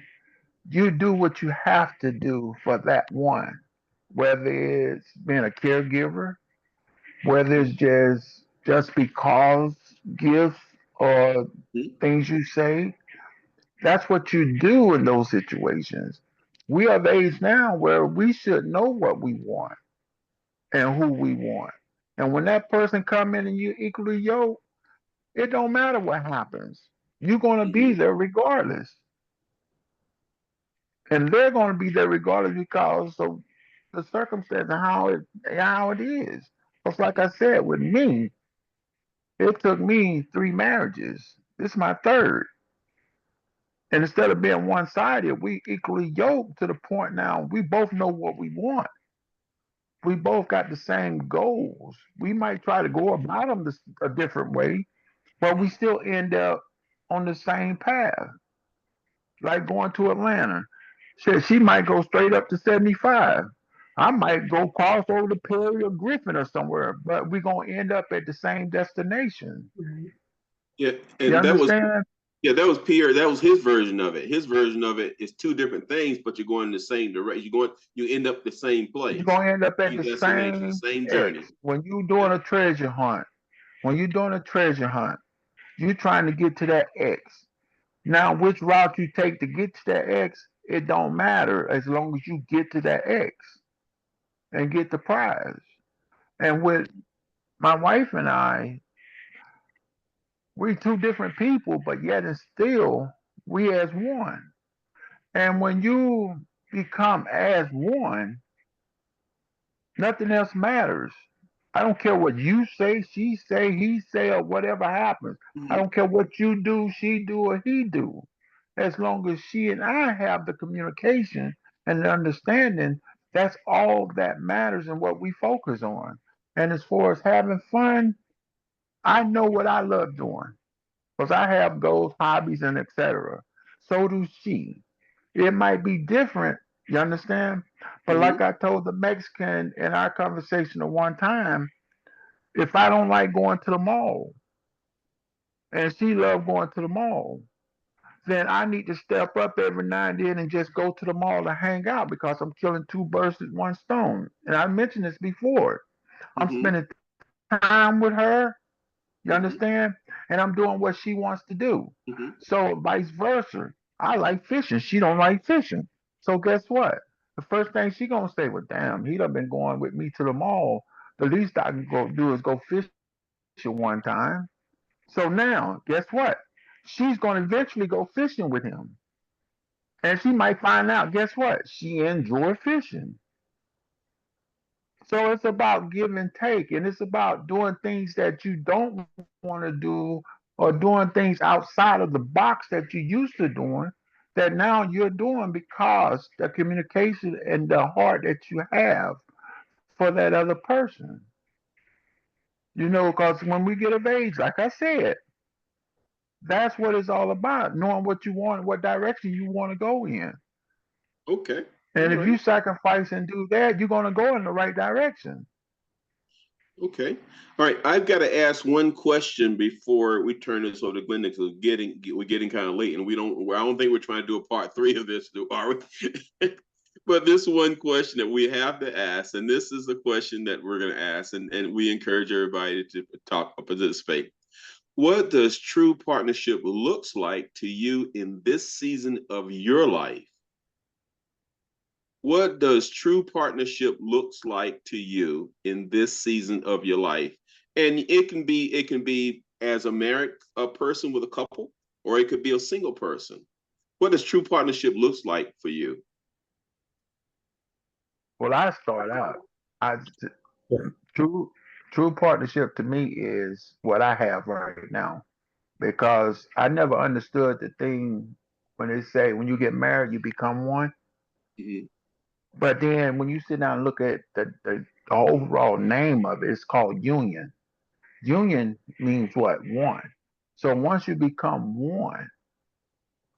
you do what you have to do for that one, whether it's being a caregiver, whether it's just because gifts or things you say. That's what you do in those situations. We are the age now where we should know what we want and who we want. And when that person come in and you equally yoke, it don't matter what happens. You're gonna be there regardless. And they're gonna be there regardless because of the circumstance and how it is. Because like I said, with me, it took me 3 marriages. This is my third. And instead of being one sided, we equally yoked to the point now we both know what we want. We both got the same goals. We might try to go about them a different way, but we still end up on the same path. Like going to Atlanta. She might go straight up to 75. I might go cross over to Perry or Griffin or somewhere, but we're gonna end up at the same destination. Right. Yeah, You and understand? that was Pierre. That was his version of it. His version of it is two different things, but you're going in the same direction. You end up the same You're place, gonna end up at same the destination, same same X. journey. When you're doing a treasure hunt, when you're doing a treasure hunt, You're trying to get to that X. Now, which route you take to get to that X, it don't matter as long as you get to that X and get the prize. And with my wife and I, we're two different people, but yet and still we as one. And when you become as one, nothing else matters. I don't care what you say, she say, he say, or whatever happens. I don't care what you do, she do, or he do. As long as she and I have the communication and the understanding, that's all that matters and what we focus on. And as far as having fun, I know what I love doing because I have goals, hobbies, and etc. So do she. It might be different, you understand? But like I told the Mexican in our conversation at one time, if I don't like going to the mall and she love going to the mall, then I need to step up every now and then and just go to the mall to hang out because I'm killing two birds with one stone. And I mentioned this before. I'm spending time with her, you understand? And I'm doing what she wants to do. So vice versa. I like fishing. She don't like fishing. So guess what? The first thing she gonna say, well, damn, he done been going with me to the mall. The least I can go do is go fishing one time. So now, guess what? She's gonna eventually go fishing with him. And she might find out, guess what? She enjoy fishing. So it's about give and take, and it's about doing things that you don't want to do or doing things outside of the box that you used to doing that now you're doing because the communication and the heart that you have for that other person. You know, because when we get of age, like I said, that's what it's all about, knowing what you want, what direction you want to go in. Okay. And All if you right. sacrifice and do that, you're going to go in the right direction. Okay. All right. I've got to ask one question before we turn this over to Glenda because we're getting kind of late, and I don't think we're trying to do a part 3 of this, are we? But this one question that we have to ask, and this is the question that we're going to ask, and we encourage everybody to participate. What does true partnership looks like to you in this season of your life? What does true partnership looks like to you in this season of your life? And it can be as a married person with a couple, or it could be a single person. What does true partnership looks like for you? Well, I start out. I true true partnership to me is what I have right now because I never understood the thing when they say when you get married you become one. Mhm. But then when you sit down and look at the overall name of it, it's called union. Union means what? One. So once you become one,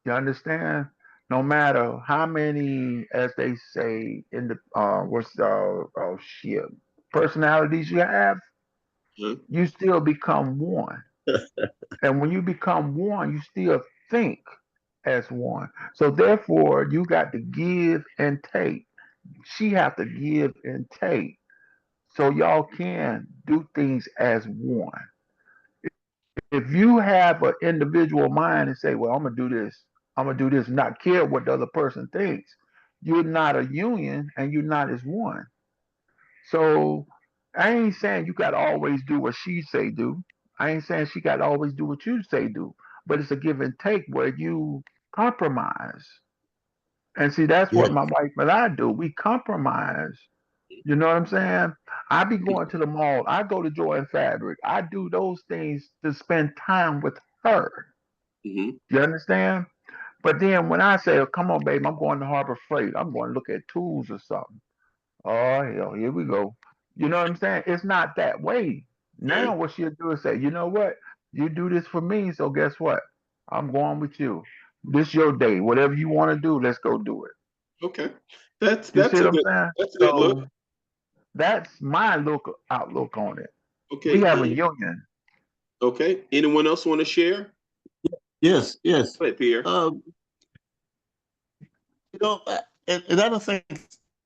you understand? No matter how many, as they say in the what's oh shit, personalities you have, Huh? you still become one. And when you become one, you still think as one. So therefore, you got to give and take. She have to give and take. So y'all can do things as one. If you have an individual mind and say, well, I'm gonna do this, not care what the other person thinks, you're not a union and you're not as one. So I ain't saying you gotta always do what she say do. I ain't saying she gotta always do what you say do. But it's a give and take where you compromise. And see, that's Yeah. what my wife and I do. We compromise. You know what I'm saying? I be going to the mall. I go to Joy and Fabric. I do those things to spend time with her. Mhm. You understand? But then when I say, oh, come on, babe, I'm going to Harbor Freight. I'm going to look at tools or something. Oh, hell, here we go. You know what I'm saying? It's not that way. Now Okay. what she'll do is say, you know what? You do this for me, so guess what? I'm going with you. This your day. Whatever you want to do, let's go do it. Okay. That's You see that's a what I'm good saying? that's a good look. So that's my outlook on it. We Okay. have a union. Okay. Anyone else want to share? Yes, yes. Go ahead, Pierre. Um, you know, and I don't think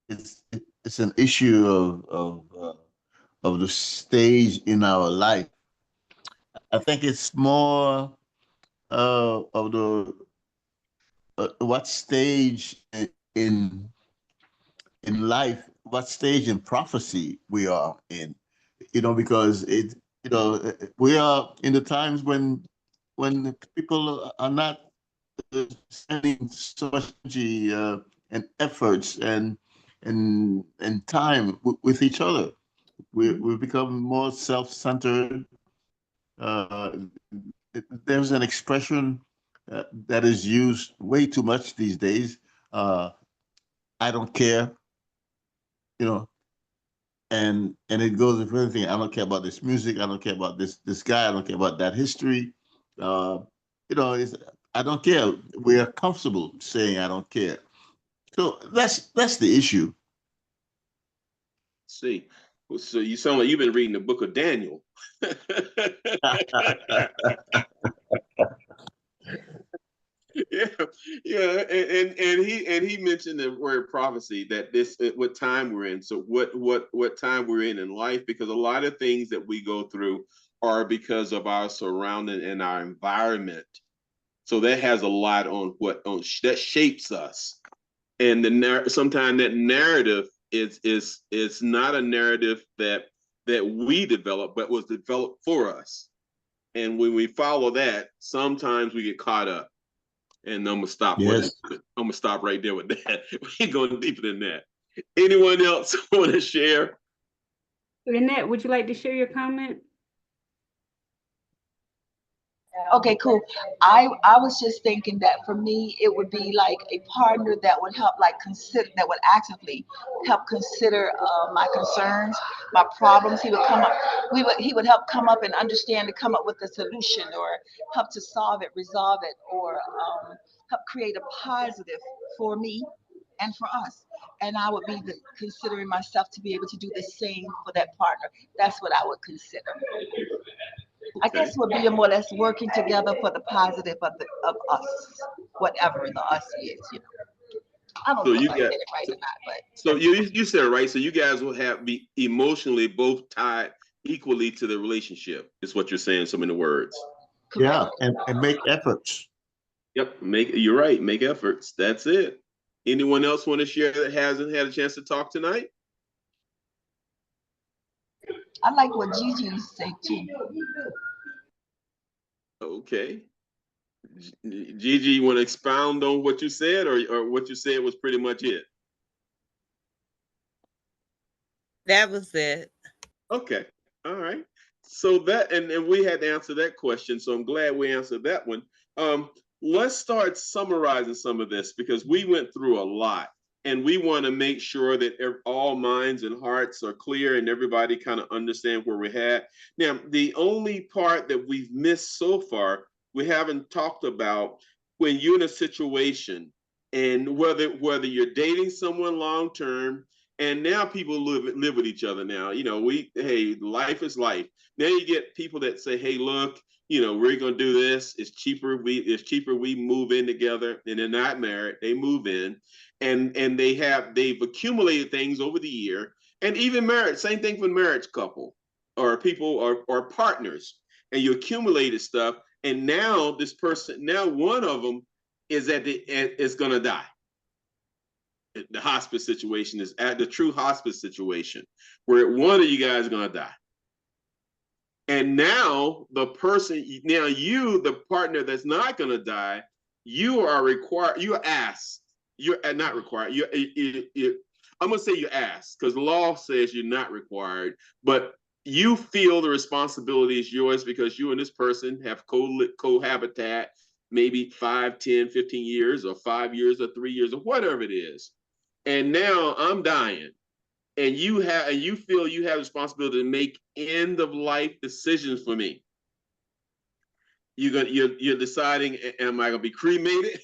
it's an issue of the stage in our life. I think it's more of the what stage in life, what stage in prophecy we are in, because we are in the times when people are not spending so much energy and efforts and time with each other. We've become more self-centered. Uh, there's an expression that is used way too much these days. I don't care, you know, and it goes with everything. I don't care about this music. I don't care about this guy. I don't care about that history. Uh, it's, I don't care. We are comfortable saying I don't care. So that's the issue. See, so you sound like you've been reading the book of Daniel. Yeah, yeah, and he mentioned the word prophecy, that this what time we're in. So what time we're in life, because a lot of things that we go through are because of our surrounding and our environment. So that has a lot on that shapes us. And sometimes that narrative is not a narrative that we develop, but was developed for us. And when we follow that, sometimes we get caught up. And I'm gonna stop with it. Yes. I'm gonna stop right there with that. We ain't going deeper than that. Anyone else want to share? Lynette, would you like to share your comment? Okay, cool. I was just thinking that for me, it would be like a partner that would help, like consider, that would actively help consider my concerns, my problems. He would come up, he would help come up and understand, to come up with a solution, or help to solve it, resolve it, or help create a positive for me and for us. And I would be considering myself to be able to do the same for that partner. That's what I would consider. I Okay. guess we'll be more or less working together for the positive of us, whatever the us is. I don't So know you if I said got it right or not, but so you said it right. So you guys will be emotionally both tied equally to the relationship, is what you're saying. Some of the words. correct. Yeah, and make efforts. Yep. You're right. Make efforts. That's it. Anyone else want to share that hasn't had a chance to talk tonight? I like what Gigi said too. Okay. Gigi, you want to expound on what you said, or what you said was pretty much it? That was it. Okay. All right. So that, and we had to answer that question. So I'm glad we answered that one. Let's start summarizing some of this, because we went through a lot, and we want to make sure that all minds and hearts are clear and everybody kind of understand where we're at. Now, the only part that we've missed so far, we haven't talked about when you're in a situation, and whether you're dating someone long term, and now people live with each other now. Hey, life is life. Now you get people that say, hey, look, we're gonna do this. It's cheaper. We move in together, and they're not married. They move in, and they've accumulated things over the year. And even marriage, same thing for marriage couple or people or partners. And you accumulated stuff, and now one of them is gonna die. The hospice situation is at the true hospice situation, where one of you guys is going to die. And now the partner that's not going to die, you are required, you're not required. I'm going to say you ask, because the law says you're not required, but you feel the responsibility is yours, because you and this person have cohabitat maybe 5, 10, 15 years, or 5 years, or 3 years, or whatever it is. And now I'm dying, and you feel you have responsibility to make end of life decisions for me. You're deciding, am I gonna be cremated?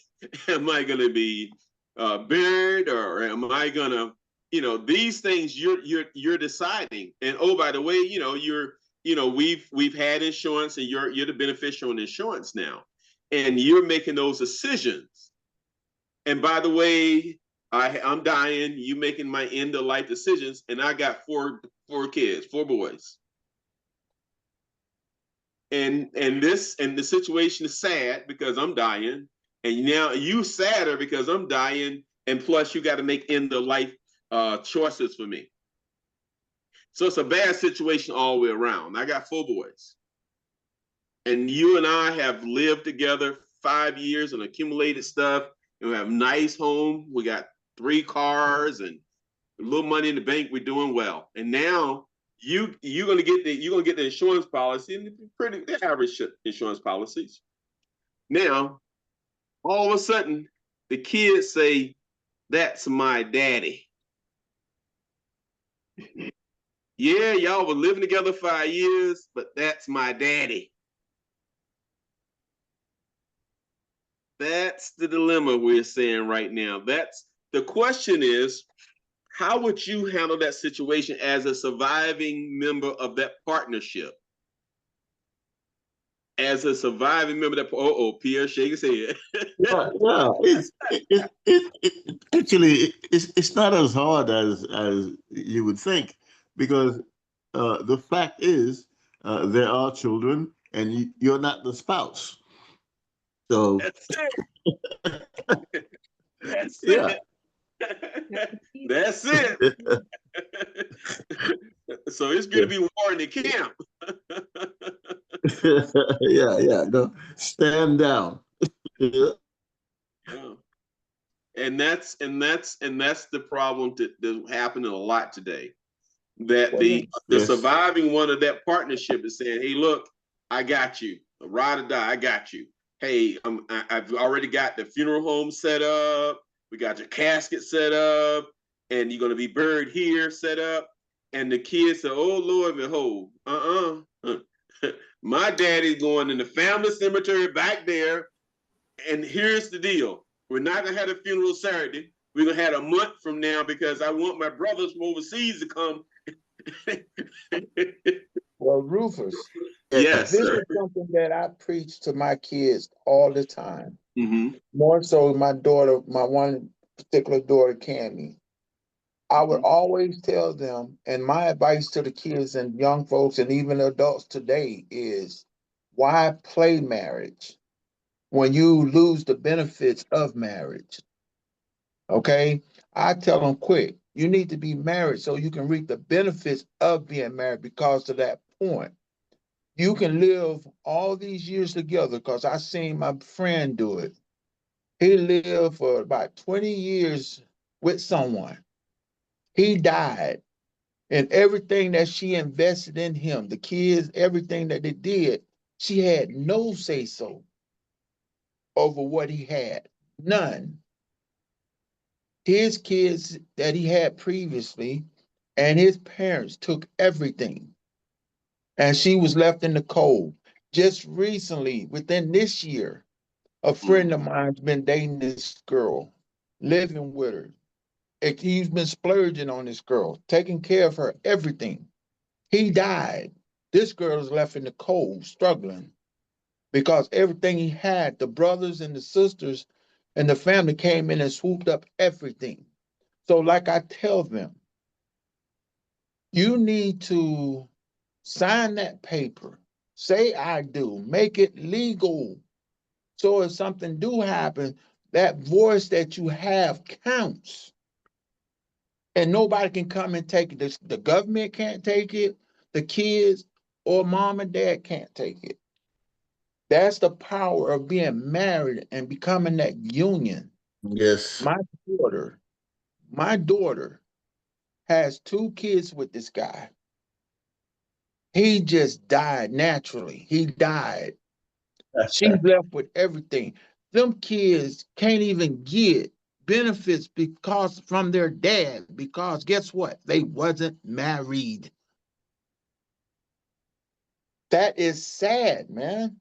Am I gonna be buried, or am I gonna, these things you're deciding. And oh, by the way, we've had insurance, and you're the beneficiary on insurance now, and you're making those decisions. And by the way, I'm dying. You making my end of life decisions, and I got four kids, 4 boys. and the situation is sad because I'm dying, and now you sadder because I'm dying, and plus you got to make end of life choices for me. So it's a bad situation all the way around. I got 4 boys, and you and I have lived together 5 years and accumulated stuff, and we have a nice home. We got 3 cars and a little money in the bank. We're doing well, and now you're gonna get the insurance policy, and the average insurance policies. Now, all of a sudden, the kids say, "That's my daddy." Yeah, y'all were living together 5 years, but that's my daddy. That's the dilemma we're seeing right now. That's the question is, how would you handle that situation as a surviving member of that partnership? As a surviving member of that, Pierre shake his head. Yeah, actually it's not as hard as you would think, because the fact is there are children and you're not the spouse. So That's it. That's yeah. it. That's it. So it's going to be war in the camp. Yeah, no, stand down. Yeah. Yeah. And that's the problem that's happening a lot today. That the Yes. surviving one of that partnership is saying, "Hey, look, I got you. Ride or die, I got you. Hey, I've already got the funeral home set up. We got your casket set up, and you're gonna be buried here set up." And the kids say, "Oh Lord, behold, my daddy's going in the family cemetery back there." And here's the deal: we're not gonna have a funeral Saturday. We're gonna have a month from now because I want my brothers from overseas to come. Well, Rufus, Yes, this sir. is something that I preach to my kids all the time. Mm-hmm. More so my daughter, my one particular daughter, Cammy. I would always tell them, and my advice to the kids and young folks and even adults today is, why play marriage when you lose the benefits of marriage? Okay? I tell them quick, you need to be married so you can reap the benefits of being married, because to that point, you can live all these years together, because I seen my friend do it. He lived for about 20 years with someone. He died, and everything that she invested in him, the kids, everything that they did, she had no say so over what he had. None. His kids that he had previously and his parents took everything, and she was left in the cold. Just recently, within this year, a friend of mine's been dating this girl, living with her. He's been splurging on this girl, taking care of her, everything. He died. This girl is left in the cold, struggling, because everything he had, the brothers and the sisters and the family came in and swooped up everything. So, like I tell them, you need to sign that paper, say I do, make it legal. So if something do happen, that voice that you have counts. And nobody can come and take it. The government can't take it, the kids or mom and dad can't take it. That's the power of being married and becoming that union. Yes. My daughter, my daughter has 2 kids with this guy. He just died naturally. He died. She's left with everything. Them kids can't even get benefits because from their dad, because guess what? They wasn't married. That is sad, man.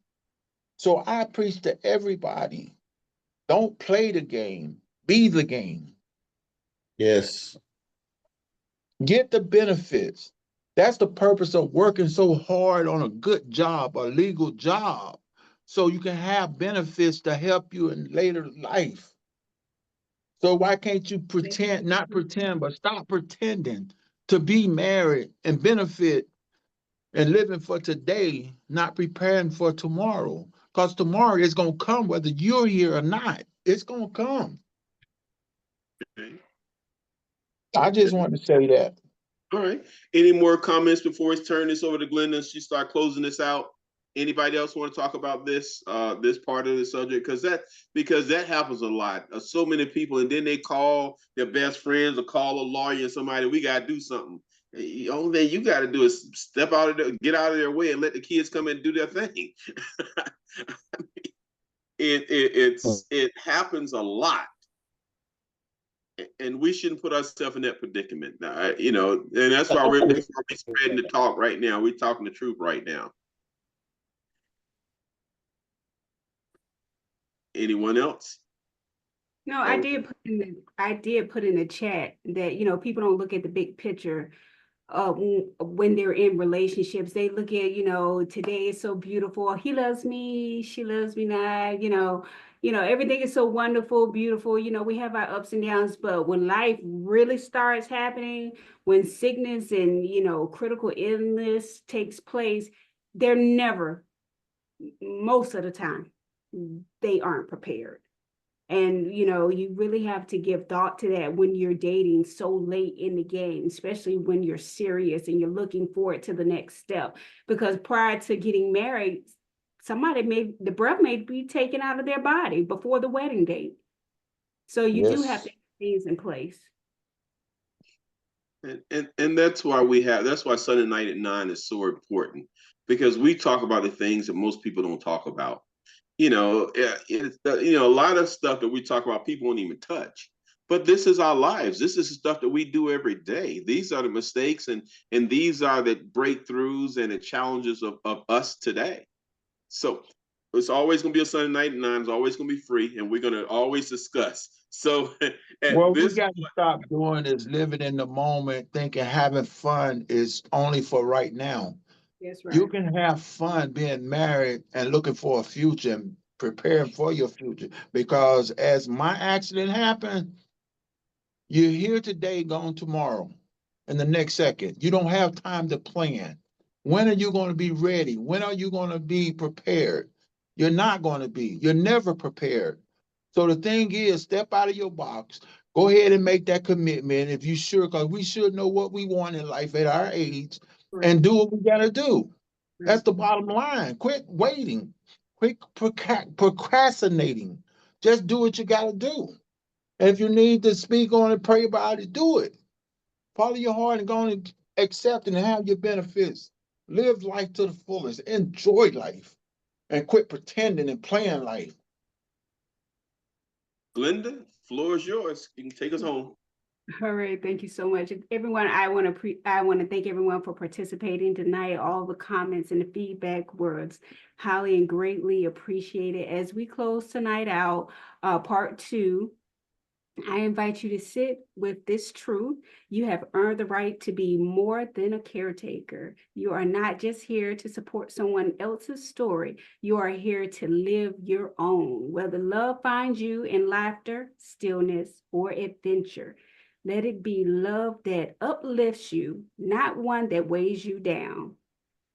So I preach to everybody, don't play the game, be the game. Yes. Get the benefits. That's the purpose of working so hard on a good job, a legal job, so you can have benefits to help you in later life. So why can't you pretend, not pretend, but stop pretending to be married and benefit and living for today, not preparing for tomorrow. Because tomorrow is going to come whether you're here or not. It's going to come. Okay. I just want to say that. All right. Any more comments before we turn this over to Glenda and she start closing this out? Anybody else want to talk about this this part of the subject? Because that happens a lot. So many people, and then they call their best friends or call a lawyer and somebody. We got to do something. The only thing you got to do is step out of there, get out of their way, and let the kids come in and do their thing. It happens a lot. And we shouldn't put ourselves in that predicament. You know, and that's why we're spreading the talk right now. We're talking the truth right now. Anyone else? No, I did put in the chat that, you know, people don't look at the big picture when they're in relationships. They look at, you know, today is so beautiful. He loves me, she loves me not, everything is so wonderful, beautiful. You know, we have our ups and downs, but when life really starts happening, when sickness and, critical illness takes place, they're never, most of the time, they aren't prepared. And, you really have to give thought to that when you're dating so late in the game, especially when you're serious and you're looking forward to the next step. Because prior to getting married, the breath may be taken out of their body before the wedding date. So you do have to have things in place. And that's why Sunday night at 9 is so important, because we talk about the things that most people don't talk about. A lot of stuff that we talk about, people won't even touch. But this is our lives. This is the stuff that we do every day. These are the mistakes and these are the breakthroughs and the challenges of us today. So it's always going to be a Sunday night at 9. It's always going to be free, and we're going to always discuss. So what we got to stop doing is living in the moment, thinking having fun is only for right now. That's right. You can have fun being married and looking for a future and preparing for your future. Because as my accident happened, you're here today, gone tomorrow, in the next second. You don't have time to plan. When are you going to be ready? When are you going to be prepared? You're not going to be. You're never prepared. So the thing is, step out of your box. Go ahead and make that commitment if you sure, because we should know what we want in life at our age, right, and do what we got to do. Right. That's the bottom line. Quit waiting. Quit procrastinating. Just do what you got to do. And if you need to speak on it, pray about it, do it. Follow your heart and go on and accept and have your benefits. Live life to the fullest. Enjoy life. And quit pretending and playing life. Glenda, floor is yours. You can take us home. All right, thank you so much, everyone. I want to thank everyone for participating tonight. All the comments and the feedback words, highly and greatly appreciated. As we close tonight out, part 2. I invite you to sit with this truth. You have earned the right to be more than a caretaker. You are not just here to support someone else's story. You are here to live your own. Whether love finds you in laughter, stillness, or adventure, let it be love that uplifts you, not one that weighs you down.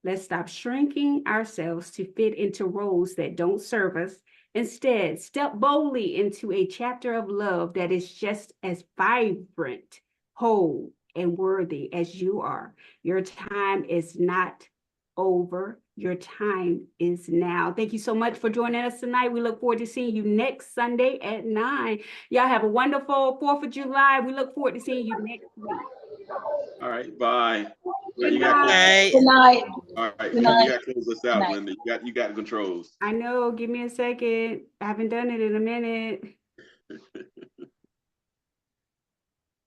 Let's stop shrinking ourselves to fit into roles that don't serve us. Instead, step boldly into a chapter of love that is just as vibrant, whole, and worthy as you are. Your time is not over. Your time is now. Thank you so much for joining us tonight. We look forward to seeing you next Sunday at 9. Y'all have a wonderful 4th of July. We look forward to seeing you next week. All right, bye. Good night. Good night. All right, Good you night. got to close us out, Linda. You got the controls. I know. Give me a second. I haven't done it in a minute.